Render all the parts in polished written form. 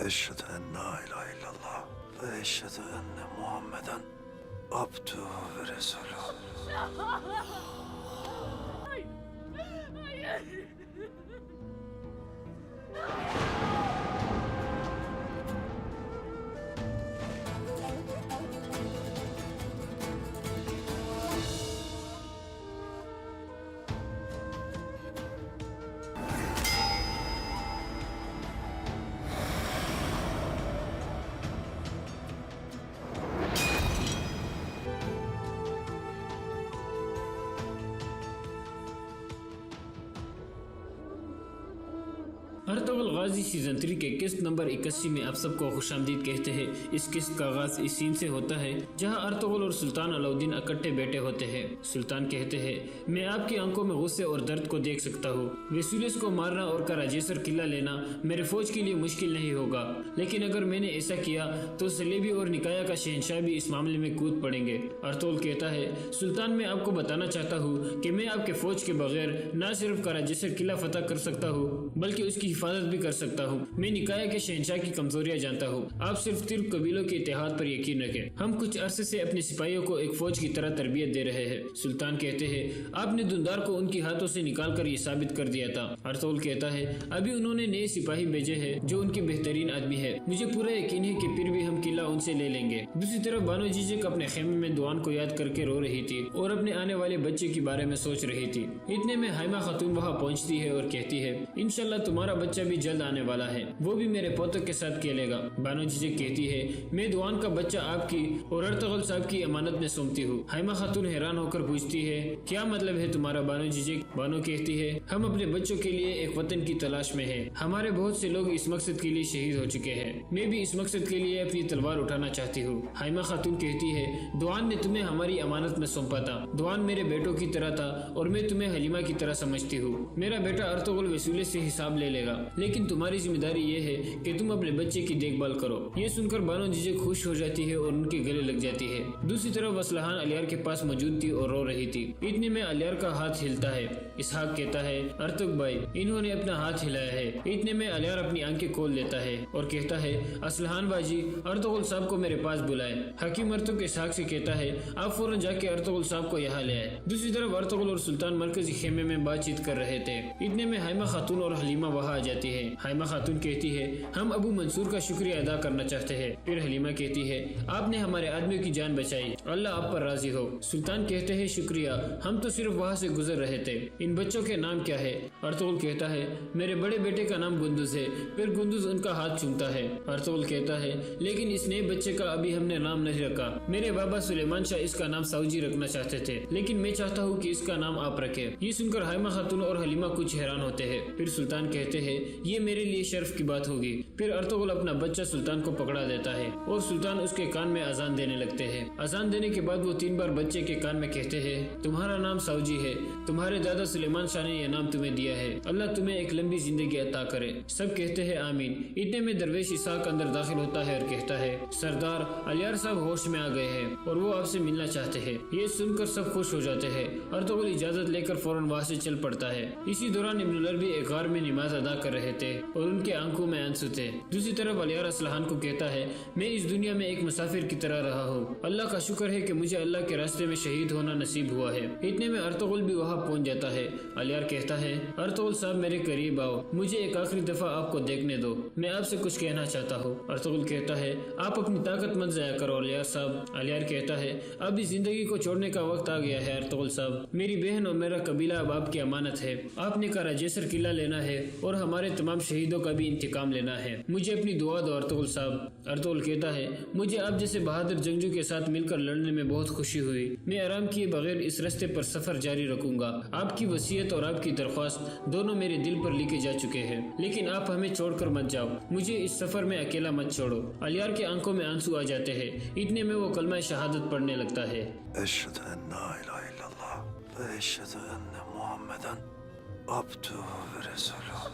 Eşhedü en la ilahe illallah ve eşhedü enne Muhammeden abduhu ve resuluhu. Ertugrul Ghazi season 3 کے قسط number 81 میں آپ سب کو خوش آمدید کہتے ہیں۔ اس قسط کا آغاز اس سین سے ہوتا ہے جہاں ارطغرل اور سلطان علاؤدین اکٹھے بیٹھے ہوتے ہیں۔ سلطان کہتے ہیں، میں آپ کی آنکھوں میں غصے اور درد کو دیکھ سکتا ہوں۔ ویسولیس کو مارنا اور کراجیسر قلعہ لینا میرے فوج کے لیے مشکل نہیں ہوگا، لیکن اگر میں نے ایسا کیا تو سلیبی اور نکایا کا شہنشاہ بھی اس معاملے میں کود پڑیں گے۔ ارطغرل کہتا ہے، سلطان میں آپ کو بتانا چاہتا ہوں کہ میں آپ کے فوج کے بغیر نہ صرف کراجیسر قلعہ فتح کر سکتا ہوں بلکہ اس کی حفاظت بھی کر سکتا ہوں۔ میں نکایا کے شہنشاہ کی کمزوریاں جانتا ہوں۔ آپ صرف ترک قبیلوں کے اتحاد پر یقین رکھیں۔ ہم کچھ عرصے سے اپنے سپاہیوں کو ایک فوج کی طرح تربیت دے رہے ہیں۔ سلطان کہتے ہیں، آپ نے دندار کو ان کی ہاتھوں سے نکال کر یہ ثابت کر دیا تھا۔ ارطغرل کہتا ہے، ابھی انہوں نے نئے سپاہی بھیجے ہیں جو ان کے بہترین آدمی ہے۔ مجھے پورا یقین ہے کہ پھر بھی ہم قلعہ ان سے لے لیں گے۔ دوسری طرف بانو جیجک اپنے خیمے میں دوان کو یاد کر کے رو رہی تھی اور اپنے آنے والے بچے کے بارے میں سوچ رہی تھی۔ اتنے میں ہائمہ خاتون وہاں پہنچتی ہے اور کہتی ہے، انشاءاللہ تمہارا بچہ بھی جلد آنے والا ہے، وہ بھی میرے پوتوں کے ساتھ کھیلے گا۔ بانو جیجک کہتی ہے، میں دوان کا بچہ آپ کی اور ارطغرل صاحب کی امانت میں سونپتی ہوں۔ ہائمہ خاتون حیران ہو کر پوچھتی ہے، کیا مطلب ہے تمہارا بانو جیجک؟ بانو کہتی ہے، ہم اپنے بچوں کے لیے ایک وطن کی تلاش میں ہیں۔ ہمارے بہت سے لوگ اس مقصد کے لیے شہید ہو چکے ہیں۔ میں بھی اس مقصد کے لیے اپنی تلوار اٹھانا چاہتی ہوں۔ ہائمہ خاتون کہتی ہے، دوان نے تمہیں ہماری امانت میں سونپا تھا۔ دوان میرے بیٹوں کی طرح تھا اور میں تمہیں حلیمہ کی طرح سمجھتی ہوں۔ میرا بیٹا ارطغرل ویسولیس سے حساب لے لے گا، لیکن تمہاری ذمہ داری یہ ہے کہ تم اپنے بچے کی دیکھ بھال کرو۔ یہ سن کر بانو جیجک خوش ہو جاتی ہے اور ان کے گلے لگ جاتی ہے۔ دوسری طرف اسلحان الیار کے پاس موجود تھی اور رو رہی تھی۔ اتنے میں الیار کا ہاتھ ہلتا ہے۔ اسحاق کہتا ہے، ارطغرل بھائی، انہوں نے اپنا ہاتھ ہلایا ہے۔ اتنے میں الیار اپنی آنکھیں کھول لیتا ہے اور کہتا ہے، اسلحان باجی، ارطغرل صاحب کو میرے پاس بلائے۔ حکیم ارطغرل اسحاق سے کہتا ہے، آپ فوراً جا کے ارطغرل صاحب کو یہاں لے آئے۔ دوسری طرف ارطغرل اور سلطان مرکزی خیمے میں بات چیت کر رہے تھے۔ اتنے میں ہائمہ خاتون اور حلیمہ وہاں آ جاتی ہے۔ ہائمہ خاتون کہتی ہے، ہم ابو منصور کا شکریہ ادا کرنا چاہتے ہیں۔ پھر حلیمہ کہتی ہے، آپ نے ہمارے آدمیوں کی جان بچائی، اللہ آپ پر راضی ہو۔ سلطان کہتے ہیں، شکریہ، ہم تو صرف وہاں سے گزر رہے تھے۔ ان بچوں کے نام کیا ہے؟ ارطغرل کہتا ہے، میرے بڑے بیٹے کا نام گندز ہے۔ پھر گندز ان کا ہاتھ چومتا ہے۔ ارطغرل کہتا ہے، لیکن اس نئے بچے کا ابھی ہم نے نام نہیں رکھا۔ میرے بابا سلیمان شاہ اس کا نام ساوجی رکھنا چاہتے تھے، لیکن میں چاہتا ہوں کہ اس کا نام آپ رکھیں۔ یہ سن کر ہائمہ خاتون اور حلیمہ کچھ حیران ہوتے ہیں۔ پھر سلطان کہتے ہیں، یہ میرے لیے شرف کی بات ہوگی۔ پھر ارطغرل اپنا بچہ سلطان کو پکڑا دیتا ہے اور سلطان اس کے کان میں اذان دینے لگتے ہیں۔ اذان دینے کے بعد وہ 3 بار بچے کے کان میں کہتے ہیں، تمہارا نام ساوجی ہے، تمہارے دادا سلیمان شاہ نے یہ نام تمہیں دیا ہے، اللہ تمہیں ایک لمبی زندگی عطا کرے۔ سب کہتے ہیں آمین۔ اتنے میں درویش اسحاق اندر داخل ہوتا ہے اور کہتا ہے، سردار الیار صاحب ہوش میں آ گئے ہیں اور وہ آپ سے ملنا چاہتے ہیں۔ یہ سن کر سب خوش ہو جاتے ہیں۔ ارطغرل اجازت لے کر فوراً وہاں سے چل پڑتا ہے۔ اسی دوران ابن العربی ایک غار میں نماز ادا کر رہے تھے اور ان کے آنکھوں میں آنسو تھے۔ دوسری طرف الیار اسلحان کو کہتا ہے، میں اس دنیا میں ایک مسافر کی طرح رہا ہوں، اللہ کا شکر ہے کہ مجھے اللہ کے راستے میں شہید ہونا نصیب ہوا ہے۔ اتنے میں ارطغرل بھی وہاں پہنچ جاتا ہے۔ الیار کہتا ہے، ارطغرل صاحب میرے قریب آؤ، مجھے ایک آخری دفعہ آپ کو دیکھنے دو، میں آپ سے کچھ کہنا چاہتا ہوں۔ ارطغرل کہتا ہے، آپ اپنی طاقت مت ضائع کرو الیار صاحب۔ الیار کہتا ہے، اب اس زندگی کو چھوڑنے کا وقت آ گیا ہے ارطغرل صاحب، میری بہن اور میرا قبیلہ اب آپ کی امانت ہے۔ آپ نے کراجیسر قلعہ لینا ہے اور ہمارے تمام شہیدوں کا بھی انتقام لینا ہے۔ مجھے اپنی دعا دو ارطغرل صاحب۔ ارطغرل کہتا ہے، مجھے آپ جیسے بہادر جنگجو کے ساتھ مل کر لڑنے میں بہت خوشی ہوئی۔ میں آرام کیے بغیر اس راستے پر سفر جاری رکھوں گا۔ آپ کی وصیت اور آپ کی درخواست دونوں میرے دل پر لکھے جا چکے ہیں، لیکن آپ ہمیں چھوڑ کر مت جاؤ، مجھے اس سفر میں اکیلا مت چھوڑو۔ الیار کے آنکھوں میں آنسو آ جاتے ہیں۔ اتنے میں وہ کلمہ شہادت پڑھنے لگتا ہے۔ Eşhedü en la ilahe illallah ve eşhedü enne Muhammeden abduhu ve resuluhu.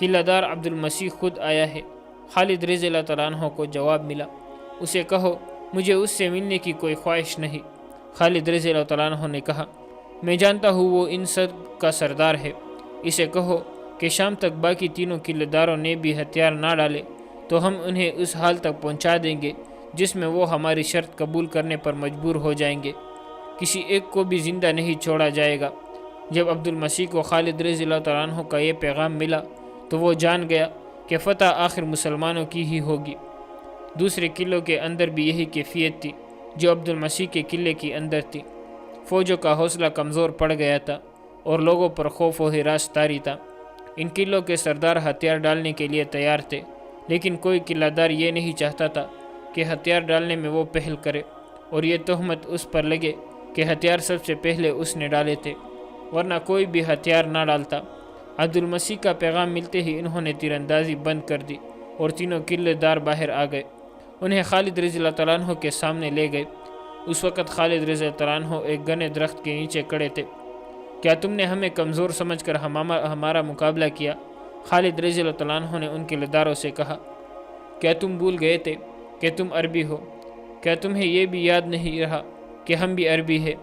قلعہ دار عبد المسیح خود آیا ہے۔ خالد رضی اللہ تعالیٰ عنہ کو جواب ملا، اسے کہو مجھے اس سے ملنے کی کوئی خواہش نہیں۔ خالد رضی اللہ تعالیٰ عنہ نے کہا، میں جانتا ہوں وہ ان سب کا سردار ہے، اسے کہو کہ شام تک باقی تینوں قلعہ داروں نے بھی ہتھیار نہ ڈالے تو ہم انہیں اس حال تک پہنچا دیں گے جس میں وہ ہماری شرط قبول کرنے پر مجبور ہو جائیں گے۔ کسی ایک کو بھی زندہ نہیں چھوڑا جائے گا۔ جب عبد المسیح کو خالد رضی اللہ تعالیٰ عنہ کا یہ پیغام ملا تو وہ جان گیا کہ فتح آخر مسلمانوں کی ہی ہوگی۔ دوسرے قلعوں کے اندر بھی یہی کیفیت تھی جو عبد المسیح کے قلعے کے اندر تھی۔ فوجوں کا حوصلہ کمزور پڑ گیا تھا اور لوگوں پر خوف و ہراس طاری تھا۔ ان قلعوں کے سردار ہتھیار ڈالنے کے لیے تیار تھے، لیکن کوئی قلعہ دار یہ نہیں چاہتا تھا کہ ہتھیار ڈالنے میں وہ پہل کرے اور یہ تہمت اس پر لگے کہ ہتھیار سب سے پہلے اس نے ڈالے تھے، ورنہ کوئی بھی ہتھیار نہ ڈالتا۔ عبد المسیح کا پیغام ملتے ہی انہوں نے تیر اندازی بند کر دی اور تینوں قلعے دار باہر آ گئے۔ انہیں خالد رضی اللہ تعالیٰ عنہ کے سامنے لے گئے۔ اس وقت خالد رضی اللہ تعالیٰ عنہ ایک گھنے درخت کے نیچے کھڑے تھے۔ کیا تم نے ہمیں کمزور سمجھ کر ہمارا مقابلہ کیا؟ خالد رضی اللہ تعالیٰ عنہ نے ان قلعہ داروں سے کہا، کیا تم بھول گئے تھے کہ تم عربی ہو؟ کیا تمہیں یہ بھی یاد نہیں رہا کہ ہم بھی عربی ہیں؟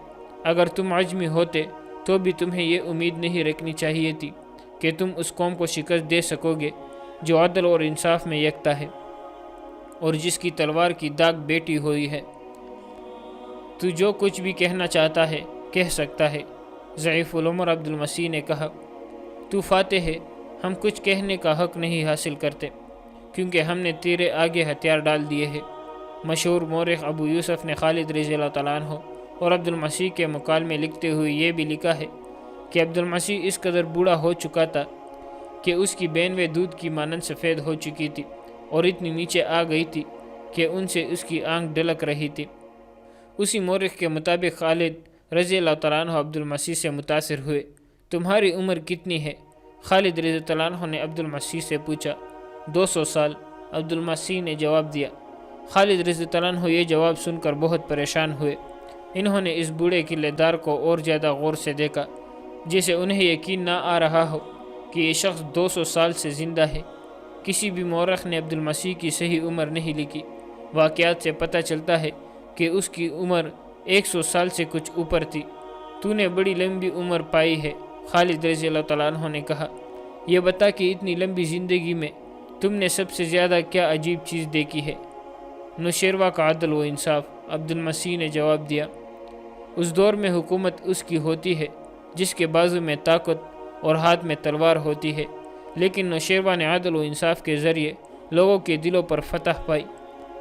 اگر تم عجمی ہوتے تو بھی تمہیں یہ امید نہیں رکھنی چاہیے تھی کہ تم اس قوم کو شکست دے سکو گے جو عدل اور انصاف میں یکتا ہے اور جس کی تلوار کی داغ بیٹھی ہوئی ہے۔ تو جو کچھ بھی کہنا چاہتا ہے کہہ سکتا ہے۔ ضعیف العمر عبد المسیح نے کہا، تو فاتح ہے، ہم کچھ کہنے کا حق نہیں حاصل کرتے کیونکہ ہم نے تیرے آگے ہتھیار ڈال دیے ہیں۔ مشہور مورخ ابو یوسف نے خالد رضی اللہ تعالیٰ عنہ اور عبد المسیح کے مکالمے لکھتے ہوئے یہ بھی لکھا ہے کہ عبد المسیح اس قدر بوڑھا ہو چکا تھا کہ اس کی بینویں دودھ کی مانند سفید ہو چکی تھی اور اتنی نیچے آ گئی تھی کہ ان سے اس کی آنکھ ڈھلک رہی تھی۔ اسی مورخ کے مطابق خالد رضی اللہ تعالیٰ عنہ عبد المسیح سے متاثر ہوئے۔ تمہاری عمر کتنی ہے؟ خالد رضی اللہ عنہ نے عبد المسیح سے پوچھا۔ 200 سال، عبد المسیح نے جواب دیا۔ خالد رضی اللہ عنہ یہ جواب سن کر بہت پریشان ہوئے۔ انہوں نے اس بوڑھے قلعے دار کو اور زیادہ غور سے دیکھا، جسے انہیں یقین نہ آ رہا ہو کہ یہ شخص 200 سال سے زندہ ہے۔ کسی بھی مورخ نے عبد المسیح کی صحیح عمر نہیں لکھی۔ واقعات سے پتہ چلتا ہے کہ اس کی عمر 100 سال سے کچھ اوپر تھی۔ تو نے بڑی لمبی عمر پائی ہے، خالد رضی اللہ تعالیٰ عنہ نے کہا۔ یہ بتا کہ اتنی لمبی زندگی میں تم نے سب سے زیادہ کیا عجیب چیز دیکھی ہے؟ نوشیروہ کا عدل و انصاف، عبد المسیح نے جواب دیا۔ اس دور میں حکومت اس کی ہوتی ہے جس کے بازو میں طاقت اور ہاتھ میں تلوار ہوتی ہے، لیکن نوشیروہ نے عدل و انصاف کے ذریعے لوگوں کے دلوں پر فتح پائی۔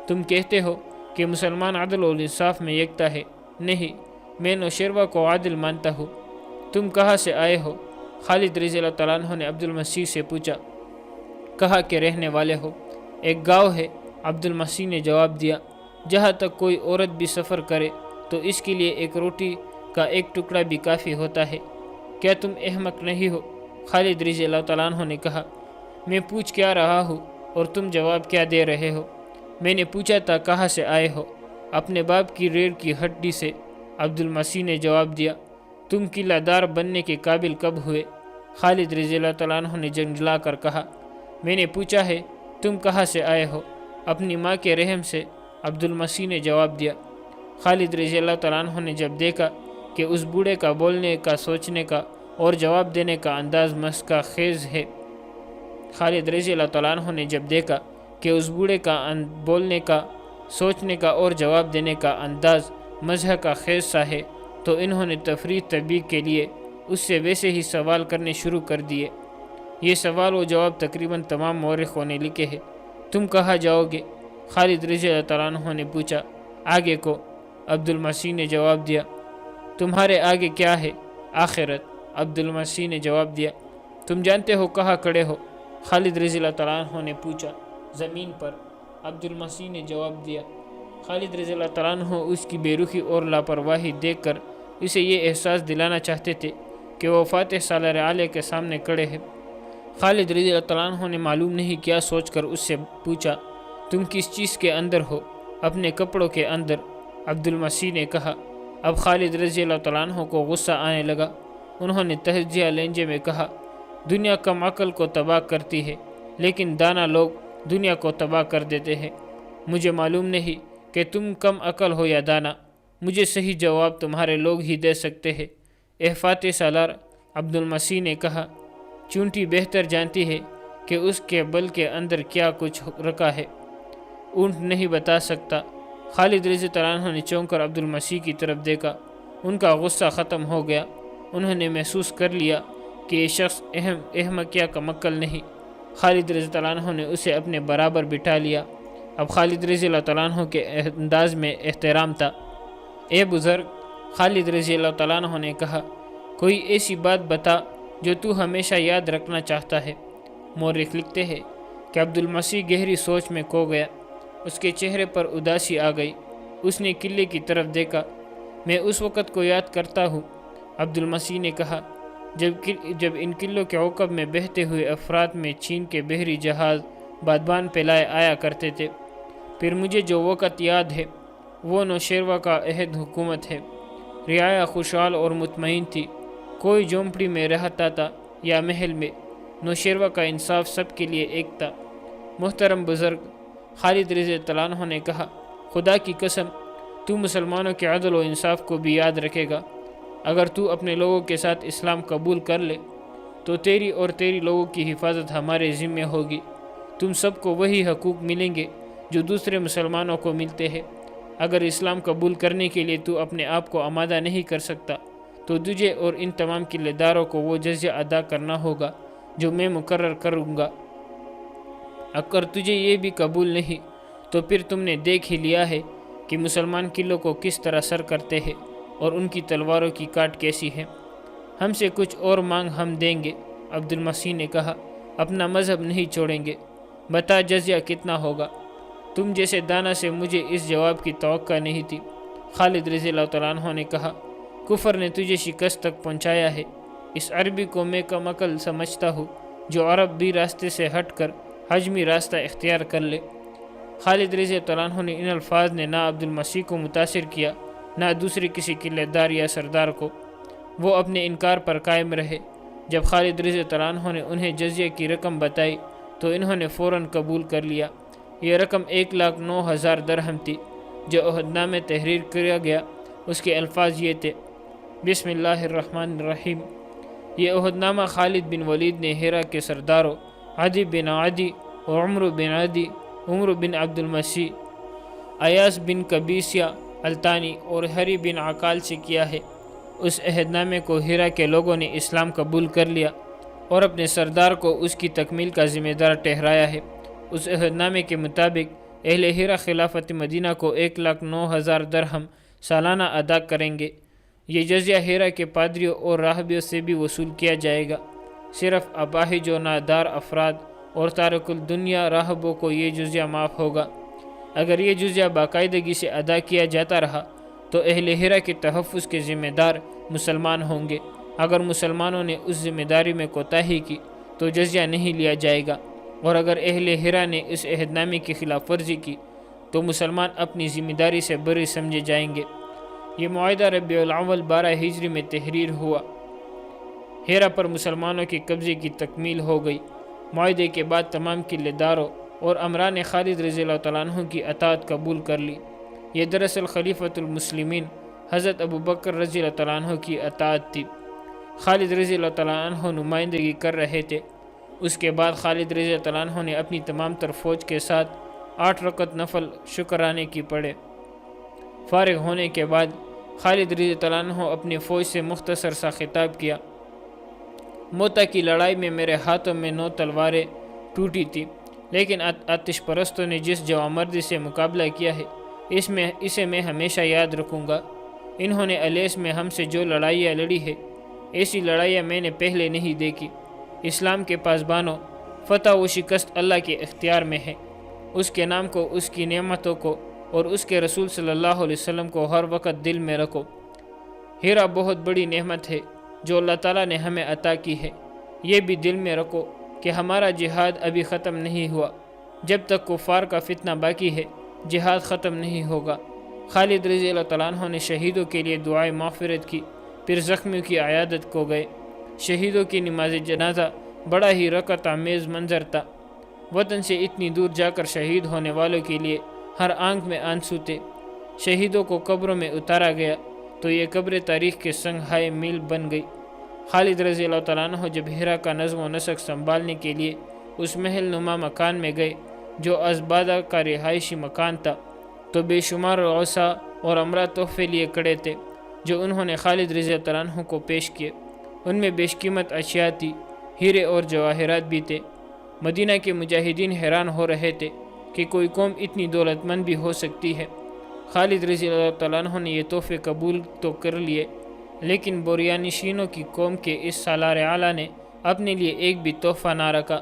تم کہتے ہو کہ مسلمان عدل و انصاف میں یکتا ہے۔ نہیں، میں نوشیروہ کو عادل مانتا ہوں۔ تم کہاں سے آئے ہو؟ خالد رضی اللہ تعالیٰ عنہ نے عبد المسیح سے پوچھا۔ کہا کہ رہنے والے ہو؟ ایک گاؤں ہے، عبد المسیح نے جواب دیا۔ جہاں تک کوئی عورت بھی سفر کرے تو اس کے لیے ایک روٹی کا ایک ٹکڑا بھی کافی ہوتا ہے۔ کیا تم احمق نہیں ہو؟ خالد رضی اللہ تعالیٰ عنہ نے کہا۔ میں پوچھ کیا رہا ہوں اور تم جواب کیا دے رہے ہو؟ میں نے پوچھا تھا کہاں سے آئے ہو؟ اپنے باپ کی ریڑھ کی ہڈی سے، عبد المسیح نے جواب دیا۔ تم قلعہ دار بننے کے قابل کب ہوئے؟ خالد رضی اللہ تعالیٰ عنہ نے جنجلا کر کہا۔ میں نے پوچھا ہے تم کہاں سے آئے ہو؟ اپنی ماں کے رحم سے، عبد المسیح نے جواب دیا۔ خالد رضی اللہ تعالیٰ عنہ نے جب دیکھا کہ اس بوڑھے کا بولنے کا، سوچنے کا اور جواب دینے کا انداز مسخہ خیز ہے، خالد رضی اللہ تعالیٰ عنہ نے جب دیکھا کہ اس بوڑھے کا بولنے کا، سوچنے کا اور جواب دینے کا انداز مزاح کا خیز سا ہے، تو انہوں نے تفریح تبلیغ کے لیے اس سے ویسے ہی سوال کرنے شروع کر دیے۔ یہ سوال و جواب تقریباً تمام مورخوں نے لکھے ہیں۔ تم کہاں جاؤ گے؟ خالد رضی اللہ تعالیٰ عنہ نے پوچھا۔ آگے کو، عبد المسیح نے جواب دیا۔ تمہارے آگے کیا ہے؟ آخرت، عبد المسیح نے جواب دیا۔ تم جانتے ہو کہاں کھڑے ہو؟ خالد رضی اللہ تعالیٰ عنہ نے پوچھا۔ زمین پر، عبد المسیح نے جواب دیا۔ خالد رضی اللہ تعالیٰ عنہ اس کی بے رخی اور لاپرواہی دیکھ کر اسے یہ احساس دلانا چاہتے تھے کہ وہ فاتح سالار اعلیٰ کے سامنے کھڑے ہیں۔ خالد رضی اللہ تعالیٰ عنہ نے معلوم نہیں کیا سوچ کر اس سے پوچھا، تم کس چیز کے اندر ہو؟ اپنے کپڑوں کے اندر، عبد المسیح نے کہا۔ اب خالد رضی اللہ تعالیٰ عنہ کو غصہ آنے لگا۔ انہوں نے تہجیہ لہجے میں کہا، دنیا کم عقل کو تباہ کرتی ہے، لیکن دانا لوگ دنیا کو تباہ کر دیتے ہیں۔ مجھے معلوم نہیں کہ تم کم عقل ہو یا دانا، مجھے صحیح جواب تمہارے لوگ ہی دے سکتے ہیں۔ احفاظ سالار عبد المسیح نے کہا، چونٹی بہتر جانتی ہے کہ اس کے بل کے اندر کیا کچھ رکھا ہے، اونٹ نہیں بتا سکتا۔ خالد رضی اللہ عنہ نے چونک کر عبد المسیح کی طرف دیکھا، ان کا غصہ ختم ہو گیا۔ انہوں نے محسوس کر لیا کہ یہ شخص احمق یا کم عقل نہیں۔ خالد رضی اللہ عنہ نے اسے اپنے برابر بٹھا لیا۔ اب خالد رضی اللہ عنہ کے انداز میں احترام تھا۔ اے بزرگ، خالد رضی اللہ عنہ نے کہا، کوئی ایسی بات بتا جو تو ہمیشہ یاد رکھنا چاہتا ہے۔ مورخ لکھتے ہیں کہ عبد المسیح گہری سوچ میں کھو گیا، اس کے چہرے پر اداسی آ گئی۔ اس نے قلعے کی طرف دیکھا۔ میں اس وقت کو یاد کرتا ہوں، عبد المسیح نے کہا، جب ان قلعوں کے عقب میں بہتے ہوئے افراد میں چین کے بحری جہاز بادبان پہ لائے آیا کرتے تھے۔ پھر مجھے جو وقت یاد ہے وہ نوشیروہ کا عہد حکومت ہے۔ رعایا خوشحال اور مطمئن تھی، کوئی جھونپڑی میں رہتا تھا یا محل میں۔ نوشیروہ کا انصاف سب کے لیے ایک تھا۔ محترم بزرگ، خالد رضی اللہ عنہ نے کہا، خدا کی قسم تو مسلمانوں کے عدل و انصاف کو بھی یاد رکھے گا۔ اگر تو اپنے لوگوں کے ساتھ اسلام قبول کر لے تو تیری اور تیری لوگوں کی حفاظت ہمارے ذمہ ہوگی۔ تم سب کو وہی حقوق ملیں گے جو دوسرے مسلمانوں کو ملتے ہیں۔ اگر اسلام قبول کرنے کے لیے تو اپنے آپ کو آمادہ نہیں کر سکتا تو تجھے اور ان تمام قلعے داروں کو وہ جزیہ ادا کرنا ہوگا جو میں مقرر کروں گا۔ اگر تجھے یہ بھی قبول نہیں تو پھر تم نے دیکھ ہی لیا ہے کہ مسلمان قلعوں کو کس طرح سر کرتے ہیں اور ان کی تلواروں کی کاٹ کیسی ہے۔ ہم سے کچھ اور مانگ ہم دیں گے۔ عبد المسیح نے کہا، اپنا مذہب نہیں چھوڑیں گے۔ بتا جزیہ کتنا ہوگا؟ تم جیسے دانا سے مجھے اس جواب کی توقع نہیں تھی۔ خالد رضی اللہ عنہ نے کہا، کفر نے تجھے شکست تک پہنچایا ہے۔ اس عربی کو میں کم عقل سمجھتا ہوں جو عرب بھی راستے سے ہٹ کر حجمی راستہ اختیار کر لے۔ خالد رضی اللہ عنہ نے ان الفاظ نے نہ عبد المسیح کو متاثر کیا نہ دوسرے کسی قلعہ دار یا سردار کو۔ وہ اپنے انکار پر قائم رہے۔ جب خالد رضی اللہ عنہ نے انہیں جزیہ کی رقم بتائی تو انہوں نے فوراً قبول کر لیا۔ یہ رقم 1,09,000 درہم تھی جو عہد نامے تحریر کیا گیا۔ اس کے الفاظ یہ تھے، بسم اللہ الرحمن الرحیم۔ یہ عہد نامہ خالد بن ولید نے ہیرا کے سرداروں عدی بن عدی اور عمر بن عدی، عمر بن عبد المسیح، ایاس بن قبیسیہ التانی اور ہری بن عقال سے کیا ہے۔ اس عہد نامے کو ہیرا کے لوگوں نے اسلام قبول کر لیا اور اپنے سردار کو اس کی تکمیل کا ذمہ دار ٹھہرایا ہے۔ اس عہد نامے کے مطابق اہل ہیرا خلافت مدینہ کو 1,09,000 درہم سالانہ ادا کریں گے۔ یہ جزیہ ہیرا کے پادریوں اور راہبیوں سے بھی وصول کیا جائے گا۔ صرف اپاہج و نادار افراد اور تارک الدنیا راہبوں کو یہ جزیہ معاف ہوگا۔ اگر یہ جزیہ باقاعدگی سے ادا کیا جاتا رہا تو اہل ہیرا کے تحفظ کے ذمہ دار مسلمان ہوں گے۔ اگر مسلمانوں نے اس ذمہ داری میں کوتاہی کی تو جزیہ نہیں لیا جائے گا، اور اگر اہل ہیرا نے اس عہد نامے کی خلاف ورزی کی تو مسلمان اپنی ذمہ داری سے بری سمجھے جائیں گے۔ یہ معاہدہ ربیع الاول 12 ہجری میں تحریر ہوا۔ ہیرا پر مسلمانوں کے قبضے کی تکمیل ہو گئی۔ معاہدے کے بعد تمام قلعے داروں اور امران خالد رضی اللہ عنہ کی اطاعت قبول کر لی۔ یہ دراصل خلیفۃ المسلمین حضرت ابو بکر رضی اللہ عنہ کی اطاعت تھی۔ خالد رضی اللہ عنہ نمائندگی کر رہے تھے۔ اس کے بعد خالد رضی اللہ عنہ نے اپنی تمام تر فوج کے ساتھ 8 رکعت نفل شکرانے کی پڑھے۔ فارغ ہونے کے بعد خالد رضی اللہ عنہ اپنی فوج سے مختصر سا خطاب کیا، موتا کی لڑائی میں میرے ہاتھوں میں 9 تلواریں ٹوٹی تھی، لیکن آتش پرستوں نے جس جوامردی سے مقابلہ کیا ہے اسے میں ہمیشہ یاد رکھوں گا۔ انہوں نے الیس میں ہم سے جو لڑائیاں لڑی ہے ایسی لڑائیاں میں نے پہلے نہیں دیکھی۔ اسلام کے پاسبانوں، فتح و شکست اللہ کے اختیار میں ہے۔ اس کے نام کو، اس کی نعمتوں کو اور اس کے رسول صلی اللہ علیہ وسلم کو ہر وقت دل میں رکھو۔ ہیرا بہت بڑی نعمت ہے جو اللہ تعالیٰ نے ہمیں عطا کی ہے۔ یہ بھی دل میں رکھو کہ ہمارا جہاد ابھی ختم نہیں ہوا۔ جب تک کفار کا فتنہ باقی ہے جہاد ختم نہیں ہوگا۔ خالد رضی اللہ عنہ نے شہیدوں کے لیے دعائے مغفرت کی، پھر زخمیوں کی عیادت کو گئے۔ شہیدوں کی نماز جنازہ بڑا ہی رقت آمیز منظر تھا۔ وطن سے اتنی دور جا کر شہید ہونے والوں کے لیے ہر آنکھ میں آنسو تھے۔ شہیدوں کو قبروں میں اتارا گیا تو یہ قبر تاریخ کے سنگ ہائے میل بن گئی۔ خالد رضی اللہ تعالیٰ عنہ جب ہیرا کا نظم و نسق سنبھالنے کے لیے اس محل نما مکان میں گئے جو ازبادہ کا رہائشی مکان تھا، تو بے شمار غوثا اور امرا تحفے لیے کھڑے تھے جو انہوں نے خالد رضی اللہ تعالیٰ عنہ کو پیش کیے۔ ان میں بیش قیمت اشیاء تھی، ہیرے اور جواہرات بھی تھے۔ مدینہ کے مجاہدین حیران ہو رہے تھے کہ کوئی قوم اتنی دولت مند بھی ہو سکتی ہے۔ خالد رضی اللہ تعالیٰ عنہ نے یہ تحفے قبول تو کر لیے، لیکن بوریانشینوں کی قوم کے اس سالار اعلیٰ نے اپنے لیے ایک بھی تحفہ نہ رکھا۔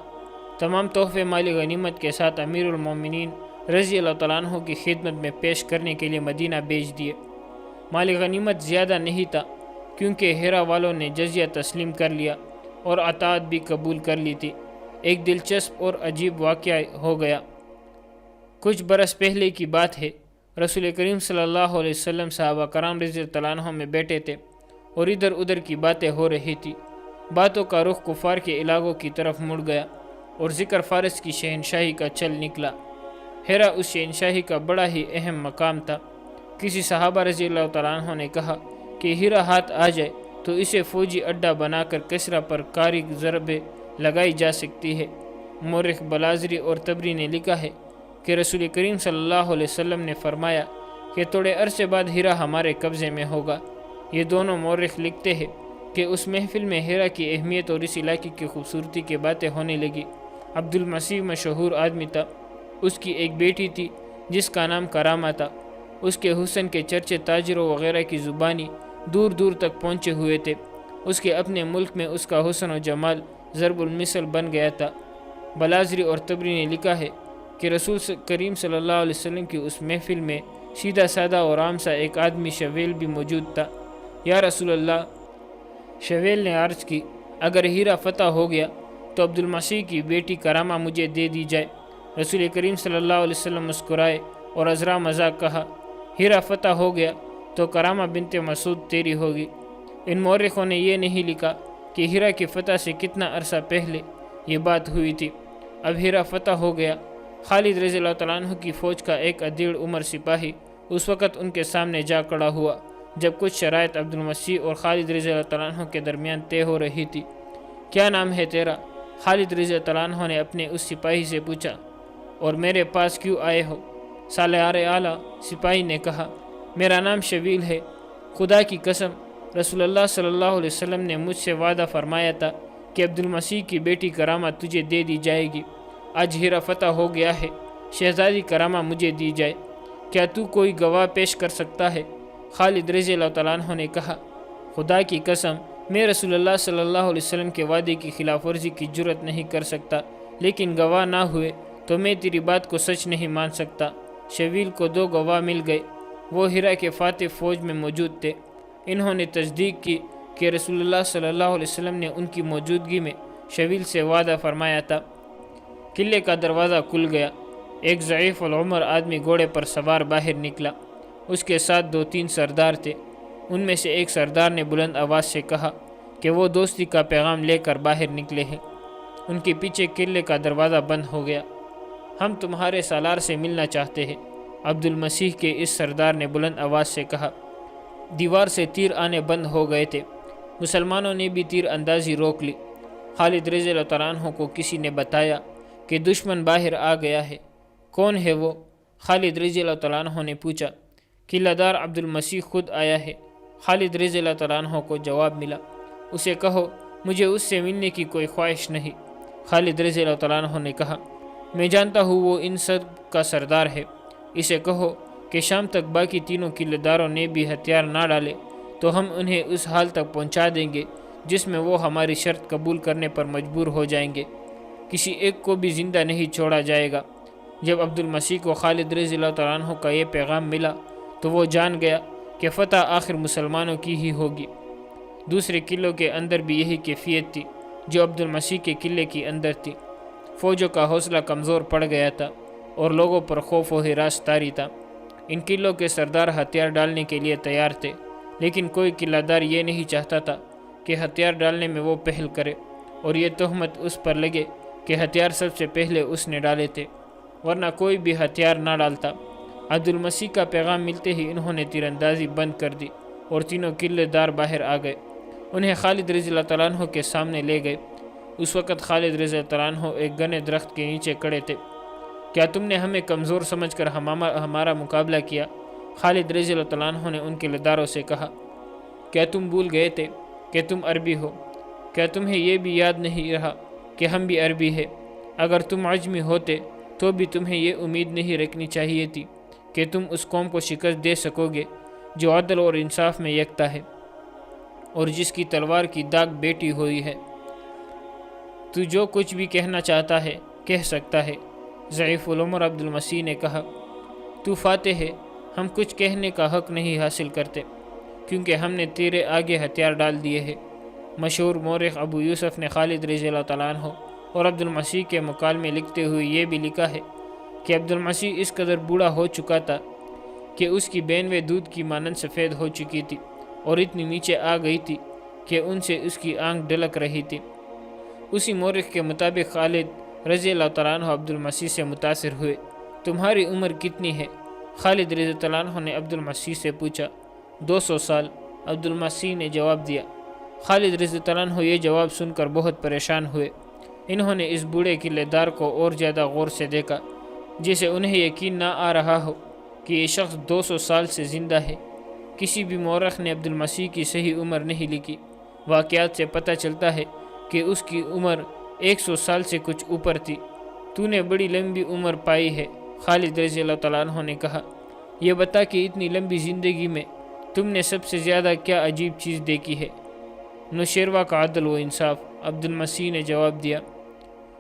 تمام تحفے مالی غنیمت کے ساتھ امیر المومنین رضی اللہ تعالیٰ عنہ کی خدمت میں پیش کرنے کے لیے مدینہ بھیج دیے۔ مالی غنیمت زیادہ نہیں تھا کیونکہ ہیرا والوں نے جزیہ تسلیم کر لیا اور عطاعت بھی قبول کر لی تھی۔ ایک دلچسپ اور عجیب واقعہ ہو گیا۔ کچھ برس پہلے کی بات ہے، رسول کریم صلی اللہ علیہ وسلم صحابہ کرام رضی اللہ عنہ میں بیٹھے تھے اور ادھر ادھر کی باتیں ہو رہی تھی۔ باتوں کا رخ کفار کے علاقوں کی طرف مڑ گیا اور ذکر فارس کی شہنشاہی کا چل نکلا۔ ہیرا اس شہنشاہی کا بڑا ہی اہم مقام تھا۔ کسی صحابہ رضی اللہ تعالیٰ عنہ نے کہا کہ ہیرا ہاتھ آ جائے تو اسے فوجی اڈہ بنا کر کسرا پر کاری ضربیں لگائی جا سکتی ہے۔ مورخ بلازری اور تبری نے لکھا ہے کہ رسول کریم صلی اللہ علیہ وسلم نے فرمایا کہ تھوڑے عرصے بعد ہیرا ہمارے قبضے میں ہوگا۔ یہ دونوں مورخ لکھتے ہیں کہ اس محفل میں ہیرا کی اہمیت اور اس علاقے کی خوبصورتی کی باتیں ہونے لگی۔ عبد المسیح مشہور آدمی تھا۔ اس کی ایک بیٹی تھی جس کا نام کرامہ تھا۔ اس کے حسن کے چرچے تاجروں وغیرہ کی زبانی دور دور تک پہنچے ہوئے تھے۔ اس کے اپنے ملک میں اس کا حسن و جمال ضرب المثل بن گیا تھا۔ بلازری اور تبری نے لکھا ہے کہ رسول کریم صلی اللہ علیہ وسلم کی اس محفل میں سیدھا سادہ اور عام سا ایک آدمی شویل بھی موجود تھا۔ یا رسول اللہ، شویل نے عرض کی، اگر ہیرا فتح ہو گیا تو عبد المسیح کی بیٹی کرامہ مجھے دے دی جائے۔ رسول کریم صلی اللہ علیہ وسلم مسکرائے اور عذرا مذاق کہا، ہیرا فتح ہو گیا تو کرامہ بنت مسعود تیری ہوگی۔ ان مورخوں نے یہ نہیں لکھا کہ ہیرا کی فتح سے کتنا عرصہ پہلے یہ بات ہوئی تھی۔ اب ہیرا فتح ہو گیا۔ خالد رضی اللہ تعالیٰ عنہ کی فوج کا ایک ادھیڑ عمر سپاہی اس وقت ان کے سامنے جا کھڑا ہوا جب کچھ شرائط عبد المسیح اور خالد رضی اللہ تعالیٰ عنہ کے درمیان طے ہو رہی تھی۔ کیا نام ہے تیرا؟ خالد رضی اللہ تعالیٰ عنہ نے اپنے اس سپاہی سے پوچھا۔ اور میرے پاس کیوں آئے ہو؟ سالار اعلیٰ سپاہی نے کہا، میرا نام شویل ہے۔ خدا کی قسم، رسول اللہ صلی اللہ علیہ وسلم نے مجھ سے وعدہ فرمایا تھا کہ عبد المسیح کی بیٹی کرامہ تجھے دے دی جائے گی۔ آج ہیرا فتح ہو گیا ہے، شہزادی کرامہ مجھے دی جائے۔ کیا تو کوئی گواہ پیش کر سکتا ہے؟ خالد رضی اللہ تعالیٰ عنہ نے کہا، خدا کی قسم، میں رسول اللہ صلی اللہ علیہ وسلم کے وعدے کی خلاف ورزی کی جرت نہیں کر سکتا، لیکن گواہ نہ ہوئے تو میں تیری بات کو سچ نہیں مان سکتا۔ شویل کو 2 گواہ مل گئے، وہ ہیرا کے فاتح فوج میں موجود تھے۔ انہوں نے تصدیق کی کہ رسول اللہ صلی اللہ علیہ وسلم نے ان کی موجودگی میں شویل سے وعدہ فرمایا تھا۔ قلعے کا دروازہ کھل گیا۔ ایک ضعیف العمر آدمی گھوڑے پر سوار باہر نکلا۔ اس کے ساتھ 2-3 سردار تھے۔ ان میں سے ایک سردار نے بلند آواز سے کہا کہ وہ دوستی کا پیغام لے کر باہر نکلے ہیں۔ ان کے پیچھے قلعے کا دروازہ بند ہو گیا۔ ہم تمہارے سالار سے ملنا چاہتے ہیں، عبد المسیح کے اس سردار نے بلند آواز سے کہا۔ دیوار سے تیر آنے بند ہو گئے تھے۔ مسلمانوں نے بھی تیر اندازی روک لی۔ خالد رضی اللہ تعالیٰ عنہ کو کسی نے بتایا کہ دشمن باہر آ گیا ہے۔ کون ہے وہ؟ خالد رضی اللہ تعالیٰ عنہ نے پوچھا۔ قلعہ دار عبد المسیح خود آیا ہے، خالد رضی اللہ تعالیٰ عنہ کو جواب ملا۔ اسے کہو مجھے اس سے ملنے کی کوئی خواہش نہیں۔ خالد رضی اللہ تعالیٰ عنہ نے کہا، میں جانتا ہوں وہ ان سب کا سردار ہے۔ اسے کہو کہ شام تک باقی تینوں قلعہ داروں نے بھی ہتھیار نہ ڈالے تو ہم انہیں اس حال تک پہنچا دیں گے جس میں وہ ہماری شرط قبول کرنے پر مجبور ہو جائیں گے۔ کسی ایک کو بھی زندہ نہیں چھوڑا جائے گا۔ جب عبد المسیح کو خالد رضی اللہ تعالیٰ عنہ کا یہ پیغام ملا تو وہ جان گیا کہ فتح آخر مسلمانوں کی ہی ہوگی۔ دوسرے قلعوں کے اندر بھی یہی کیفیت تھی جو عبد المسیح کے قلعے کے اندر تھی۔ فوجوں کا حوصلہ کمزور پڑ گیا تھا اور لوگوں پر خوف و ہراس طاری تھا۔ ان قلعوں کے سردار ہتھیار ڈالنے کے لیے تیار تھے، لیکن کوئی قلعہ دار یہ نہیں چاہتا تھا کہ ہتھیار ڈالنے میں وہ پہل کرے۔ اور یہ تہمت اس پر لگے کہ ہتھیار سب سے پہلے اس نے ڈالے تھے، ورنہ کوئی بھی ہتھیار نہ ڈالتا۔ عبد المسیح کا پیغام ملتے ہی انہوں نے تیر اندازی بند کر دی اور تینوں قلعے دار باہر آ گئے۔ انہیں خالد رضی اللہ تعالیٰ عنہ کے سامنے لے گئے۔ اس وقت خالد رضی اللہ تعالیٰ عنہ ایک گھنے درخت کے نیچے کھڑے تھے۔ کیا تم نے ہمیں کمزور سمجھ کر ہمارا مقابلہ کیا؟ خالد رضی اللہ تعالیٰ عنہ نے ان کے لداروں سے کہا، کیا تم بھول گئے تھے کہ تم عربی ہو؟ کیا تمہیں یہ بھی یاد نہیں رہا کہ ہم بھی عربی ہیں؟ اگر تم عجمی ہوتے تو بھی تمہیں یہ امید نہیں رکھنی چاہیے تھی کہ تم اس قوم کو شکست دے سکو گے جو عدل اور انصاف میں یکتا ہے اور جس کی تلوار کی داغ بیٹھی ہوئی ہے۔ تو جو کچھ بھی کہنا چاہتا ہے کہہ سکتا ہے۔ ضعیف العمر عبد المسیح نے کہا، تو فاتح ہے، ہم کچھ کہنے کا حق نہیں حاصل کرتے کیونکہ ہم نے تیرے آگے ہتھیار ڈال دیے ہیں۔ مشہور مورخ ابو یوسف نے خالد رضی اللہ تعالیٰ عنہ اور عبد المسیح کے مکالمے لکھتے ہوئے یہ بھی لکھا ہے کہ عبد المسیح اس قدر بوڑھا ہو چکا تھا کہ اس کی بینویں دودھ کی مانند سفید ہو چکی تھی اور اتنی نیچے آ گئی تھی کہ ان سے اس کی آنکھ ڈھلک رہی تھی۔ اسی مورخ کے مطابق خالد رضی اللہ تعالیٰ عنہ عبد المسیح سے متاثر ہوئے۔ تمہاری عمر کتنی ہے؟ خالد رضی اللہ عنہ نے عبد المسیح سے پوچھا۔ 200 سال، عبد المسیح نے جواب دیا۔ خالد رضی اللہ عنہ یہ جواب سن کر بہت پریشان ہوئے۔ انہوں نے اس بوڑھے قلعے دار کو اور زیادہ غور سے دیکھا، جسے انہیں یقین نہ آ رہا ہو کہ یہ شخص 200 سال سے زندہ ہے۔ کسی بھی مورخ نے عبد المسیح کی صحیح عمر نہیں لکھی۔ واقعات سے پتہ چلتا ہے کہ اس کی عمر 100 سال سے کچھ اوپر تھی۔ تو نے بڑی لمبی عمر پائی ہے، خالد رضی اللہ تعالیٰ عنہ نے کہا۔ یہ بتا کہ اتنی لمبی زندگی میں تم نے سب سے زیادہ کیا عجیب چیز دیکھی ہے؟ نوشیروہ کا عدل و انصاف، عبد المسیح نے جواب دیا۔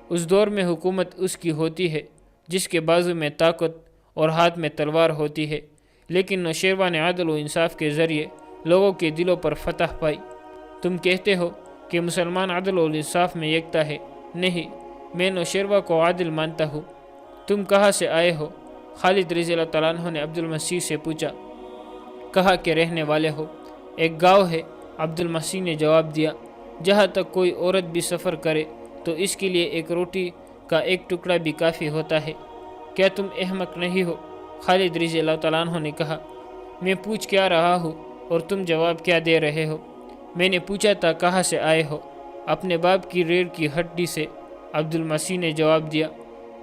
اس دور میں حکومت اس کی ہوتی ہے جس کے بازو میں طاقت اور ہاتھ میں تلوار ہوتی ہے، لیکن نوشیروہ نے عدل و انصاف کے ذریعے لوگوں کے دلوں پر فتح پائی۔ تم کہتے ہو کہ مسلمان عدل و انصاف میں یکتا ہے۔ نہیں، میں نوشیروہ کو عادل مانتا ہوں۔ تم کہاں سے آئے ہو؟ خالد رضی اللہ تعالیٰ عنہ نے عبد المسیح سے پوچھا۔ کہا کہ رہنے والے ہو؟ ایک گاؤں ہے، عبد المسیح نے جواب دیا۔ جہاں تک کوئی عورت بھی سفر کرے تو اس کے لیے ایک روٹی کا ایک ٹکڑا بھی کافی ہوتا ہے۔ کیا تم احمق نہیں ہو؟ خالد رضی اللہ تعالیٰ عنہ نے کہا، میں پوچھ کیا رہا ہوں اور تم جواب کیا دے رہے ہو؟ میں نے پوچھا تھا کہاں سے آئے ہو؟ اپنے باپ کی ریڑھ کی ہڈی سے، عبد المسیح نے جواب دیا۔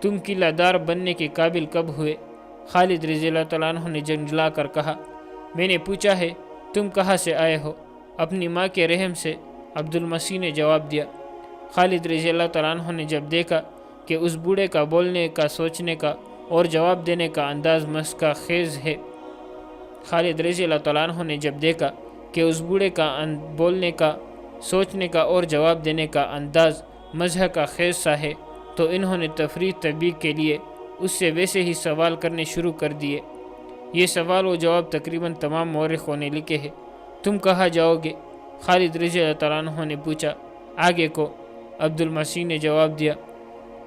تم قلعہ دار بننے کے قابل کب ہوئے؟ خالد رضی اللہ تعالیٰ عنہ نے جنجلا کر کہا، میں نے پوچھا ہے تم کہاں سے آئے ہو؟ اپنی ماں کے رحم سے، عبد المسیح نے جواب دیا۔ خالد رضی اللہ تعالیٰ عنہ نے جب دیکھا کہ اس بوڑھے کا بولنے کا، سوچنے کا اور جواب دینے کا انداز مسکا خیز ہے خالد رضی اللہ تعالیٰ عنہ نے جب دیکھا کہ اس بوڑھے کا بولنے کا، سوچنے کا اور جواب دینے کا انداز مزاح کا خیز سا ہے، تو انہوں نے تفریح تبیق کے لیے اس سے ویسے ہی سوال کرنے شروع کر دیے۔ یہ سوال و جواب تقریباً تمام مورخوں نے لکھے ہیں۔ تم کہاں جاؤ گے؟ خالد رضی اللہ تعالیٰ عنہ نے پوچھا۔ آگے کو، عبد المسیح نے جواب دیا۔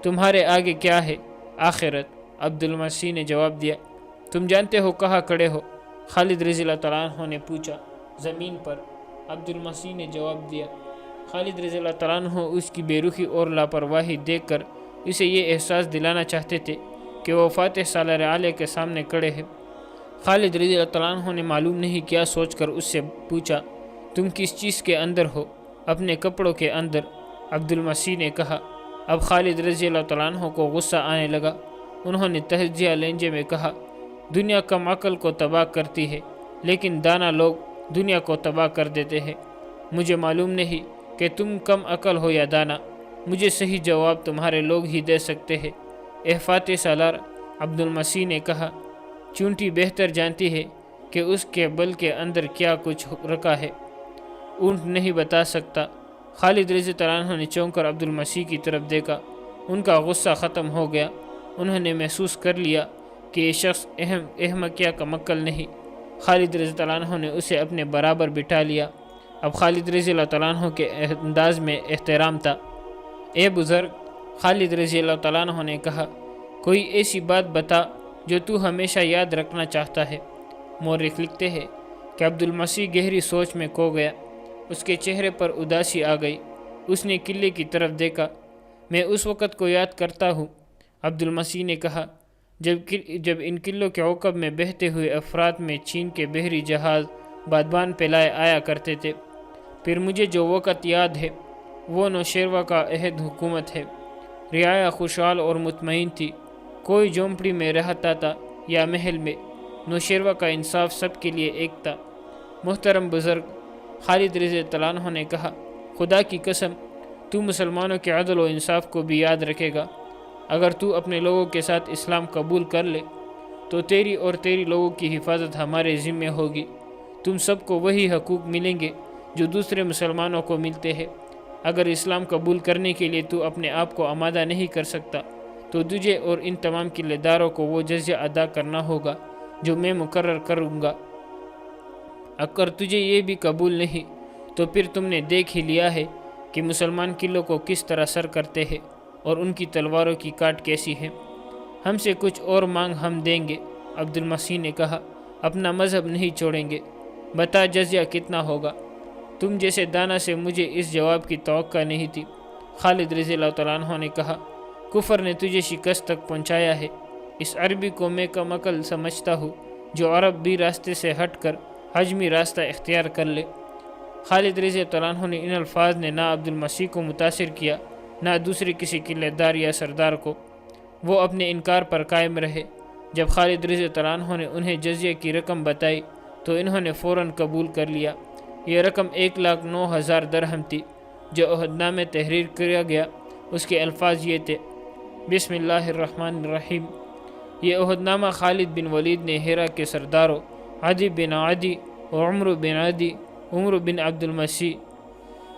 تمہارے آگے کیا ہے؟ آخرت، عبد المسیح نے جواب دیا۔ تم جانتے ہو کہاں کھڑے ہو؟ خالد رضی اللہ تعالیٰ عنہ نے پوچھا۔ زمین پر، عبد المسیح نے جواب دیا۔ خالد رضی اللہ تعالیٰ عنہ اس کی بے رخی اور لاپرواہی دیکھ کر اسے یہ احساس دلانا چاہتے تھے کہ وہ فاتح سالار اعلیٰ کے سامنے کھڑے ہیں۔ خالد رضی اللہ تعالیٰ عنہ نے معلوم نہیں کیا سوچ کر اس سے پوچھا، تم کس چیز کے اندر ہو؟ اپنے کپڑوں کے اندر، عبد المسیح نے کہا۔ اب خالد رضی اللہ تعالیٰ عنہ کو غصہ آنے لگا۔ انہوں نے تہجیہ لہجے میں کہا، دنیا کم عقل کو تباہ کرتی ہے، لیکن دانا لوگ دنیا کو تباہ کر دیتے ہیں۔ مجھے معلوم نہیں کہ تم کم عقل ہو یا دانا، مجھے صحیح جواب تمہارے لوگ ہی دے سکتے ہیں۔ اے فاتح سالار، عبد المسیح نے کہا، چونٹی بہتر جانتی ہے کہ اس کے بل کے اندر کیا کچھ رکھا ہے، اونٹ نہیں بتا سکتا۔ خالد رضی اللہ عنہ نے چونک کر عبد المسیح کی طرف دیکھا۔ ان کا غصہ ختم ہو گیا۔ انہوں نے محسوس کر لیا کہ یہ شخص احمق یا کم عقل نہیں۔ خالد رضی اللہ عنہ نے اسے اپنے برابر بٹھا لیا۔ اب خالد رضی اللہ عنہ کے انداز میں احترام تھا۔ اے بزرگ، خالد رضی اللہ عنہ نے کہا، کوئی ایسی بات بتا جو تو ہمیشہ یاد رکھنا چاہتا ہے۔ مورخ لکھتے ہیں کہ عبد المسیح گہری سوچ میں کھو گیا۔ اس کے چہرے پر اداسی آ گئی۔ اس نے قلعے کی طرف دیکھا۔ میں اس وقت کو یاد کرتا ہوں، عبد المسیح نے کہا، جب ان قلعوں کے عقب میں بہتے ہوئے افرات میں چین کے بحری جہاز بادبان پہ لائے آیا کرتے تھے۔ پھر مجھے جو وقت یاد ہے وہ نوشیروہ کا عہد حکومت ہے۔ رعایا خوشحال اور مطمئن تھی، کوئی جھونپڑی میں رہتا تھا یا محل میں۔ نوشیروہ کا انصاف سب کے لیے ایک تھا۔ محترم بزرگ خالد رضی اللہ عنہ نے کہا، خدا کی قسم تو مسلمانوں کے عدل و انصاف کو بھی یاد رکھے گا۔ اگر تو اپنے لوگوں کے ساتھ اسلام قبول کر لے تو تیری اور تیری لوگوں کی حفاظت ہمارے ذمہ ہوگی۔ تم سب کو وہی حقوق ملیں گے جو دوسرے مسلمانوں کو ملتے ہیں۔ اگر اسلام قبول کرنے کے لیے تو اپنے آپ کو آمادہ نہیں کر سکتا تو تجھے اور ان تمام قلعے داروں کو وہ جزیہ ادا کرنا ہوگا جو میں مقرر کروں گا۔ اگر تجھے یہ بھی قبول نہیں تو پھر تم نے دیکھ ہی لیا ہے کہ مسلمان قلعوں کو کس طرح سر کرتے ہیں اور ان کی تلواروں کی کاٹ کیسی ہے۔ ہم سے کچھ اور مانگ ہم دیں گے۔ عبد المسیح نے کہا، اپنا مذہب نہیں چھوڑیں گے، بتا جزیہ کتنا ہوگا؟ تم جیسے دانا سے مجھے اس جواب کی توقع نہیں تھی۔ خالد رضی اللہ تعالیٰ عنہ نے کہا، کفر نے تجھے شکست تک پہنچایا ہے۔ اس عربی کو میں کم عقل سمجھتا ہوں جو عرب بھی راستے سے ہٹ کر حجمی راستہ اختیار کر لے۔ خالد رضی اللہ عنہ نے ان الفاظ نے نہ عبد المسیح کو متاثر کیا نہ دوسرے کسی قلعے دار یا سردار کو۔ وہ اپنے انکار پر قائم رہے۔ جب خالد رضی اللہ عنہ نے انہیں جزیہ کی رقم بتائی تو انہوں نے فوراً قبول کر لیا۔ یہ رقم 1,09,000 درہم تھی جو عہد نامے تحریر کیا گیا۔ اس کے الفاظ یہ تھے، بسم اللہ الرحمن الرحیم۔ یہ عہد نامہ خالد بن ولید نے ہیرا کے سرداروں عدی بن عدی وعمر بن عدی، عمر بن عبد المسیح،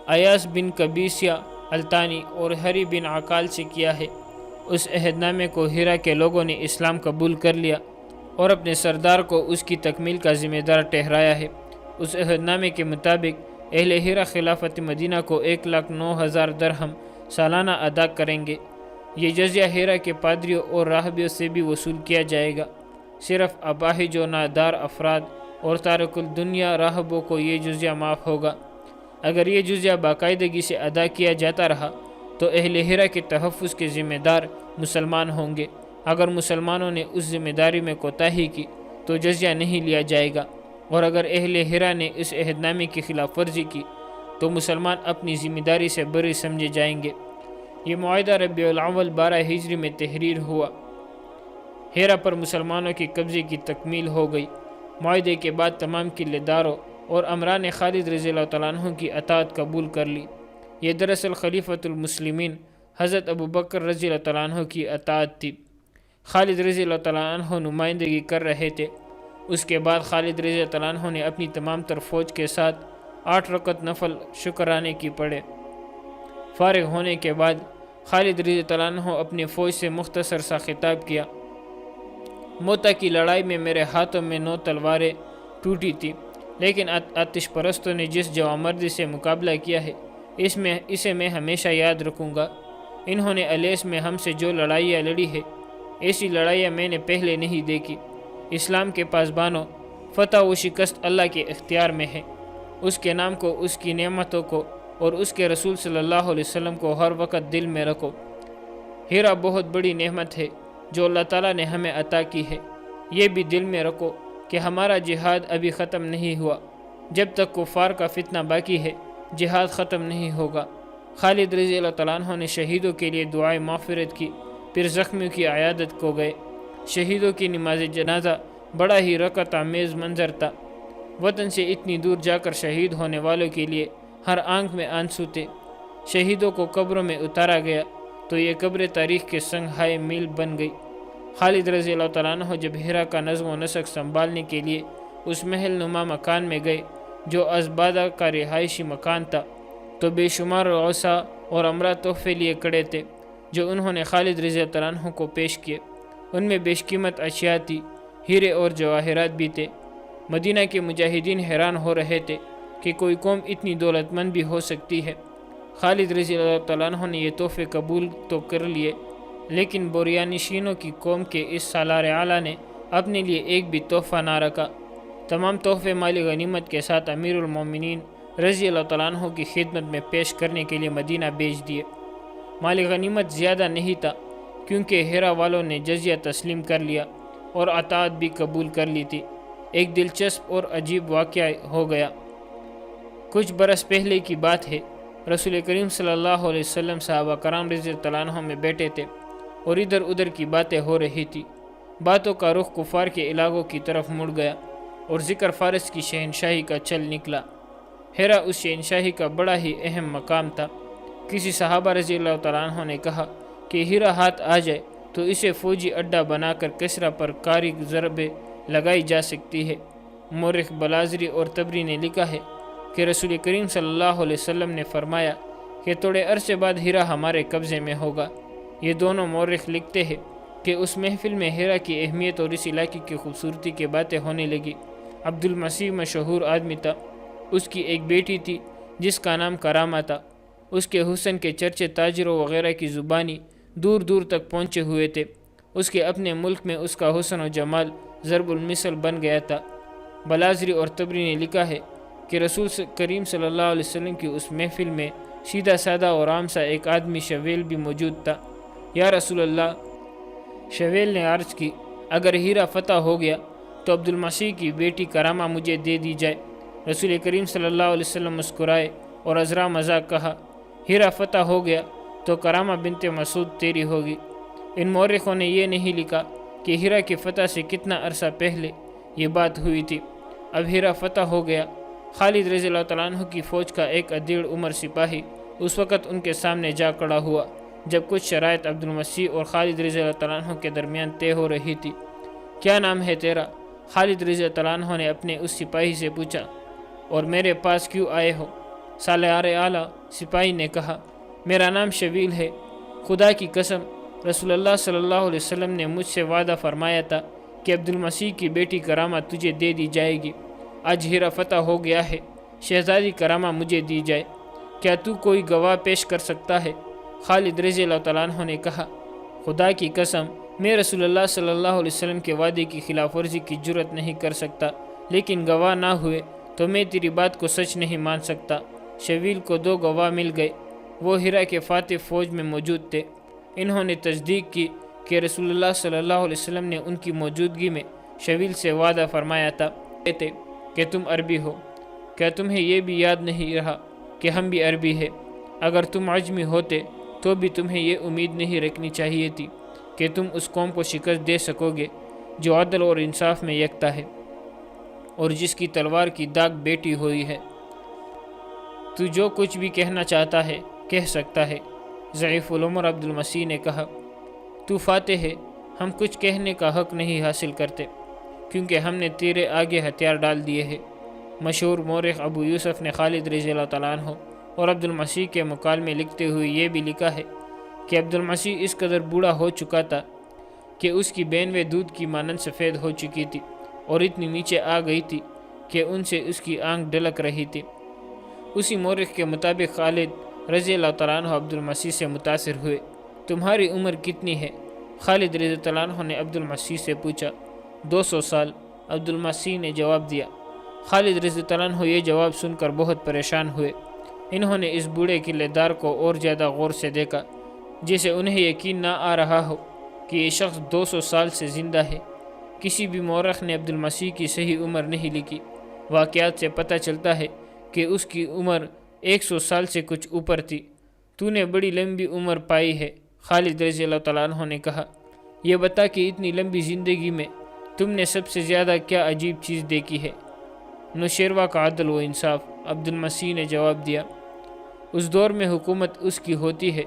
ایاس بن قبیسیہ التانی اور ہری بن عقال سے کیا ہے۔ اس عہد نامے کو ہیرا کے لوگوں نے اسلام قبول کر لیا اور اپنے سردار کو اس کی تکمیل کا ذمہ دار ٹھہرایا ہے۔ اس عہد نامے کے مطابق اہل ہیرا خلافت مدینہ کو 1,09,000 درہم سالانہ ادا کریں گے۔ یہ جزیہ ہیرا کے پادریوں اور راہبیوں سے بھی وصول کیا جائے گا۔ صرف اپاہج و نادار افراد اور تارک الدنیا راہبوں کو یہ جزیہ معاف ہوگا۔ اگر یہ جزیہ باقاعدگی سے ادا کیا جاتا رہا تو اہل ہیرا کے تحفظ کے ذمہ دار مسلمان ہوں گے۔ اگر مسلمانوں نے اس ذمہ داری میں کوتاہی کی تو جزیہ نہیں لیا جائے گا، اور اگر اہل ہیرا نے اس عہد نامے کی خلاف ورزی کی تو مسلمان اپنی ذمہ داری سے بری سمجھے جائیں گے۔ یہ معاہدہ ربیع الاول 12 ہجری میں تحریر ہوا۔ ہیرا پر مسلمانوں کی قبضے کی تکمیل ہو گئی۔ معاہدے کے بعد تمام قلعے داروں اور امراء نے خالد رضی اللہ تعالیٰ عنہ کی اطاعت قبول کر لی۔ یہ دراصل خلیفۃ المسلمین حضرت ابو بکر رضی اللہ تعالیٰ عنہ کی اطاعت تھی۔ خالد رضی اللہ تعالیٰ عنہ نمائندگی کر رہے تھے۔ اس کے بعد خالد رضی اللہ تعالیٰ عنہ نے اپنی تمام تر فوج کے ساتھ 8 رکعت نفل شکرانے کی پڑھے۔ فارغ ہونے کے بعد خالد رضی اللہ عنہ اپنی فوج سے مختصر سا خطاب کیا، موتا کی لڑائی میں میرے ہاتھوں میں 9 تلواریں ٹوٹی تھی، لیکن آتش پرستوں نے جس جوامردی سے مقابلہ کیا ہے اسے میں ہمیشہ یاد رکھوں گا۔ انہوں نے الیس میں ہم سے جو لڑائیاں لڑی ہے ایسی لڑائیاں میں نے پہلے نہیں دیکھی۔ اسلام کے پاسبانوں، فتح و شکست اللہ کے اختیار میں ہے۔ اس کے نام کو، اس کی نعمتوں کو اور اس کے رسول صلی اللہ علیہ وسلم کو ہر وقت دل میں رکھو۔ ہیرا بہت بڑی نعمت ہے جو اللہ تعالیٰ نے ہمیں عطا کی ہے۔ یہ بھی دل میں رکھو کہ ہمارا جہاد ابھی ختم نہیں ہوا۔ جب تک کفار کا فتنہ باقی ہے جہاد ختم نہیں ہوگا۔ خالد رضی اللہ تعالیٰ عنہ نے شہیدوں کے لیے دعائے مغفرت کی، پھر زخمیوں کی عیادت کو گئے۔ شہیدوں کی نماز جنازہ بڑا ہی رکعت آمیز منظر تھا۔ وطن سے اتنی دور جا کر شہید ہونے والوں کے لیے ہر آنکھ میں آنسو تھے۔ شہیدوں کو قبروں میں اتارا گیا تو یہ قبر تاریخ کے سنگ ہائے میل بن گئی۔ خالد رضی اللہ تعالیٰ عنہ جب ہیرا کا نظم و نسق سنبھالنے کے لیے اس محل نما مکان میں گئے جو ازبادہ کا رہائشی مکان تھا تو بے شمار غوثا اور امراء تحفے لیے کھڑے تھے جو انہوں نے خالد رضی اللہ عنہ کو پیش کیے۔ ان میں بیش قیمت اشیاء تھی، ہیرے اور جواہرات بھی تھے۔ مدینہ کے مجاہدین حیران ہو رہے تھے کہ کوئی قوم اتنی دولت مند بھی ہو سکتی ہے۔ خالد رضی اللہ تعالیٰ عنہ نے یہ تحفے قبول تو کر لیے، لیکن بوریانشینوں کی قوم کے اس سالار اعلیٰ نے اپنے لیے ایک بھی تحفہ نہ رکھا۔ تمام تحفے مالی غنیمت کے ساتھ امیر المومنین رضی اللہ تعالیٰ عنہ کی خدمت میں پیش کرنے کے لیے مدینہ بھیج دیے۔ مال غنیمت زیادہ نہیں تھا کیونکہ ہیرا والوں نے جزیہ تسلیم کر لیا اور اطاعت بھی قبول کر لی تھی۔ ایک دلچسپ اور عجیب واقعہ ہو گیا۔ کچھ برس پہلے کی بات ہے، رسول کریم صلی اللہ علیہ وسلم صحابہ کرام رضی اللہ عنہ میں بیٹھے تھے اور ادھر ادھر کی باتیں ہو رہی تھی۔ باتوں کا رخ کفار کے علاقوں کی طرف مڑ گیا اور ذکر فارس کی شہنشاہی کا چل نکلا۔ ہیرا اس شہنشاہی کا بڑا ہی اہم مقام تھا۔ کسی صحابہ رضی اللہ تعالیٰ عنہ نے کہا کہ ہیرا ہاتھ آ جائے تو اسے فوجی اڈہ بنا کر کسریٰ پر کاری ضربیں لگائی جا سکتی ہے۔ مورخ بلازری اور طبری نے لکھا ہے کہ رسول کریم صلی اللہ علیہ وسلم نے فرمایا کہ تھوڑے عرصے بعد ہیرا ہمارے قبضے میں ہوگا۔ یہ دونوں مورخ لکھتے ہیں کہ اس محفل میں ہیرا کی اہمیت اور اس علاقے کی خوبصورتی کی باتیں ہونے لگی۔ عبد المسیح مشہور آدمی تھا۔ اس کی ایک بیٹی تھی جس کا نام کرامہ تھا۔ اس کے حسن کے چرچے تاجروں وغیرہ کی زبانی دور دور تک پہنچے ہوئے تھے۔ اس کے اپنے ملک میں اس کا حسن و جمال ضرب المثل بن گیا تھا۔ بلازری اور طبری نے لکھا ہے کہ رسول کریم صلی اللہ علیہ وسلم کی اس محفل میں سیدھا سادہ اور عام سا ایک آدمی شویل بھی موجود تھا۔ یا رسول اللہ، شویل نے عرض کی، اگر ہیرا فتح ہو گیا تو عبد المسیح کی بیٹی کرامہ مجھے دے دی جائے۔ رسول کریم صلی اللہ علیہ وسلم مسکرائے اور عذرا مذاق کہا، ہیرا فتح ہو گیا تو کرامہ بنت مسعود تیری ہوگی۔ ان مورخوں نے یہ نہیں لکھا کہ ہیرا کی فتح سے کتنا عرصہ پہلے یہ بات ہوئی تھی۔ اب ہیرا فتح ہو گیا۔ خالد رضی اللہ تعالیٰ عنہ کی فوج کا ایک ادھیڑ عمر سپاہی اس وقت ان کے سامنے جا کھڑا ہوا جب کچھ شرائط عبد المسیح اور خالد رضی اللہ تعالیٰ عنہ کے درمیان طے ہو رہی تھی۔ کیا نام ہے تیرا؟ خالد رضی اللہ تعالیٰ عنہ نے اپنے اس سپاہی سے پوچھا۔ اور میرے پاس کیوں آئے ہو؟ سالار اعلیٰ سپاہی نے کہا، میرا نام شویل ہے۔ خدا کی قسم، رسول اللہ صلی اللہ علیہ وسلم نے مجھ سے وعدہ فرمایا تھا کہ عبد المسیح کی بیٹی کرامہ تجھے دے دی جائے گی۔ آج ہیرا فتح ہو گیا ہے، شہزادی کرامہ مجھے دی جائے۔ کیا تو کوئی گواہ پیش کر سکتا ہے؟ خالد رضی اللہ تعالیٰ عنہ نے کہا، خدا کی قسم، میں رسول اللہ صلی اللہ علیہ وسلم کے وعدے کی خلاف ورزی کی جرت نہیں کر سکتا، لیکن گواہ نہ ہوئے تو میں تیری بات کو سچ نہیں مان سکتا۔ شویل کو 2 گواہ مل گئے، وہ ہیرا کے فاتح فوج میں موجود تھے۔ انہوں نے تصدیق کی کہ رسول اللہ صلی اللہ علیہ وسلم نے ان کی موجودگی میں شویل سے وعدہ فرمایا تھا کہ تم عربی ہو۔ کیا تمہیں یہ بھی یاد نہیں رہا کہ ہم بھی عربی ہیں؟ اگر تم عجمی ہوتے تو بھی تمہیں یہ امید نہیں رکھنی چاہیے تھی کہ تم اس قوم کو شکست دے سکو گے جو عدل اور انصاف میں یکتا ہے اور جس کی تلوار کی داغ بیٹی ہوئی ہے۔ تو جو کچھ بھی کہنا چاہتا ہے کہہ سکتا ہے۔ ضعیف العمر عبد المسیح نے کہا، تو فاتح ہے، ہم کچھ کہنے کا حق نہیں حاصل کرتے کیونکہ ہم نے تیرے آگے ہتھیار ڈال دیے ہیں۔ مشہور مورخ ابو یوسف نے خالد رضی اللہ تعالیٰ عنہ اور عبد المسیح کے مکالمے لکھتے ہوئے یہ بھی لکھا ہے کہ عبد المسیح اس قدر بوڑھا ہو چکا تھا کہ اس کی بینویں دودھ کی مانند سفید ہو چکی تھی اور اتنی نیچے آ گئی تھی کہ ان سے اس کی آنکھ ڈھلک رہی تھی۔ اسی مورخ کے مطابق خالد رضی اللہ تعالیٰ عنہ عبد المسیح سے متاثر ہوئے۔ تمہاری عمر کتنی ہے؟ خالد رضی اللہ عنہ نے عبد المسیح سے پوچھا۔ 200 سال، عبد المسیح نے جواب دیا۔ خالد رضی اللہ عنہ یہ جواب سن کر بہت پریشان ہوئے۔ انہوں نے اس بوڑھے قلعے دار کو اور زیادہ غور سے دیکھا، جسے انہیں یقین نہ آ رہا ہو کہ یہ شخص 200 سال سے زندہ ہے۔ کسی بھی مورخ نے عبد المسیح کی صحیح عمر نہیں لکھی۔ واقعات سے پتہ چلتا ہے کہ اس کی عمر 100 سال سے کچھ اوپر تھی۔ تو نے بڑی لمبی عمر پائی ہے، خالد رضی اللہ تعالیٰ عنہ نے کہا۔ یہ بتا کہ اتنی لمبی زندگی میں تم نے سب سے زیادہ کیا عجیب چیز دیکھی ہے؟ نوشیروہ کا عدل و انصاف، عبد المسیح نے جواب دیا۔ اس دور میں حکومت اس کی ہوتی ہے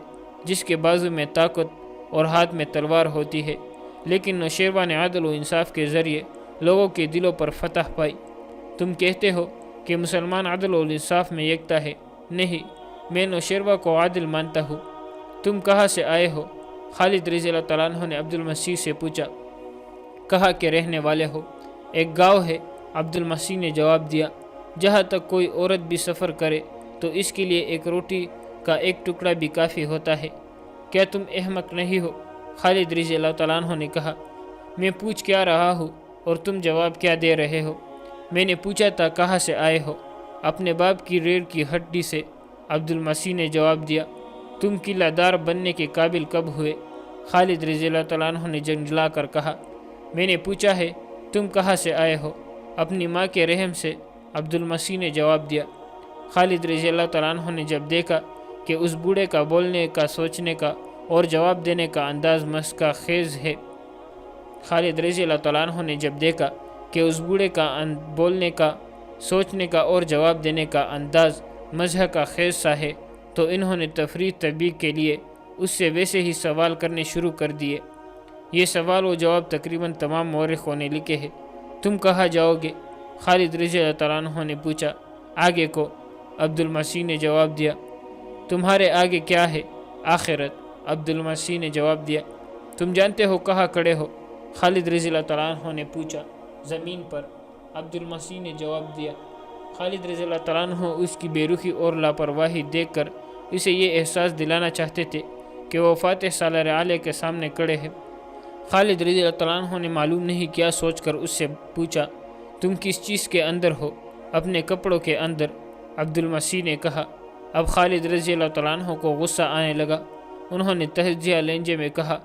جس کے بازو میں طاقت اور ہاتھ میں تلوار ہوتی ہے، لیکن نوشیروہ نے عدل و انصاف کے ذریعے لوگوں کے دلوں پر فتح پائی۔ تم کہتے ہو کہ مسلمان عدل و انصاف میں یکتا ہے۔ نہیں، میں نوشیروہ کو عادل مانتا ہوں۔ تم کہاں سے آئے ہو؟ خالد رضی اللہ تعالیٰ عنہ نے عبد المسیح سے پوچھا۔ کہا کہ رہنے والے ہو۔ ایک گاؤں ہے، عبد المسیح نے جواب دیا۔ جہاں تک کوئی عورت بھی سفر کرے تو اس کے لیے ایک روٹی کا ایک ٹکڑا بھی کافی ہوتا ہے۔ کیا تم احمق نہیں ہو؟ خالد رضی اللہ تعالیٰ عنہ نے کہا۔ میں پوچھ کیا رہا ہوں اور تم جواب کیا دے رہے ہو؟ میں نے پوچھا تھا کہاں سے آئے ہو؟ اپنے باپ کی ریڑھ کی ہڈی سے۔ عبد المسیح نے جواب دیا، تم قلعہ دار بننے کے قابل کب ہوئے؟ خالد رضی اللہ تعالیٰ عنہ نے جنجلا کر کہا، میں نے پوچھا ہے تم کہاں سے آئے ہو؟ اپنی ماں کے رحم سے، عبد المسیح نے جواب دیا۔ خالد رضی اللہ تعالیٰ عنہ نے جب دیکھا کہ اس بوڑھے کا بولنے کا، سوچنے کا اور جواب دینے کا انداز مسکا خیز ہے، خالد رضی اللہ تعالیٰ عنہ نے جب دیکھا کہ اس بوڑھے کا بولنے کا، سوچنے کا اور جواب دینے کا انداز مزاح کا خیز سا ہے، تو انہوں نے تفریح تبیہ کے لیے اس سے ویسے ہی سوال کرنے شروع کر دیے۔ یہ سوال و جواب تقریباً تمام مورخوں نے لکھے ہیں۔ تم کہاں جاؤ گے؟ خالد رضی اللہ تعالیٰ عنہ نے پوچھا۔ آگے کو، عبد المسیح نے جواب دیا۔ تمہارے آگے کیا ہے؟ آخرت، عبد المسیح نے جواب دیا۔ تم جانتے ہو کہاں کھڑے ہو؟ خالد رضی اللہ تعالیٰ عنہ نے پوچھا۔ زمین پر، عبد المسیح نے جواب دیا۔ خالد رضی اللہ تعالیٰ عنہ اس کی بے رخی اور لاپرواہی دیکھ کر اسے یہ احساس دلانا چاہتے تھے کہ وہ فاتح سالار اعلیٰ کے سامنے کھڑے ہیں۔ خالد رضی اللہ تعالیٰ عنہ نے معلوم نہیں کیا سوچ کر اس سے پوچھا، تم کس چیز کے اندر ہو؟ اپنے کپڑوں کے اندر، عبد المسیح نے کہا۔ اب خالد رضی اللہ تعالیٰ عنہ کو غصہ آنے لگا۔ انہوں نے تہجیہ لہجے میں کہا،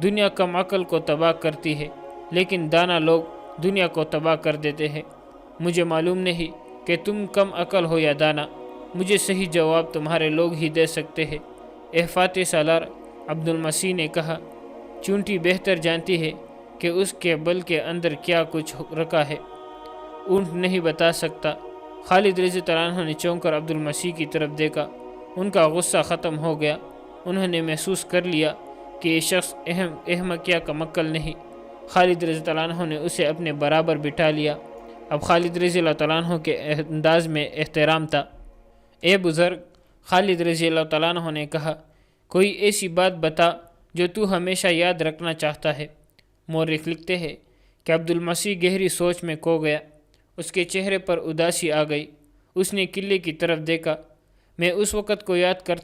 دنیا کم عقل کو تباہ کرتی ہے، لیکن دانا لوگ دنیا کو تباہ کر دیتے ہیں۔ مجھے معلوم نہیں کہ تم کم عقل ہو یا دانا، مجھے صحیح جواب تمہارے لوگ ہی دے سکتے ہیں۔ اے فاتح سالار، عبد المسیح نے کہا، چونٹی بہتر جانتی ہے کہ اس کے بل کے اندر کیا کچھ رکھا ہے، اونٹ نہیں بتا سکتا۔ خالد رضی اللہ عنہ نے چونک کر عبد المسیح کی طرف دیکھا۔ ان کا غصہ ختم ہو گیا۔ انہوں نے محسوس کر لیا کہ یہ شخص احمق یا کم عقل نہیں۔ خالد رضی اللہ عنہ نے اسے اپنے برابر بٹھا لیا۔ اب خالد رضی اللہ تعالیٰ عنہ کے انداز میں احترام تھا۔ اے بزرگ، خالد رضی اللہ تعالیٰ عنہ نے کہا، کوئی ایسی بات بتا جو تو ہمیشہ یاد رکھنا چاہتا ہے۔ مورخ لکھتے ہیں کہ عبد المسیح گہری سوچ میں کھو گیا۔ اس کے چہرے پر اداسی آ گئی۔ اس نے قلعے کی طرف دیکھا۔ میں اس وقت کو یاد کرتا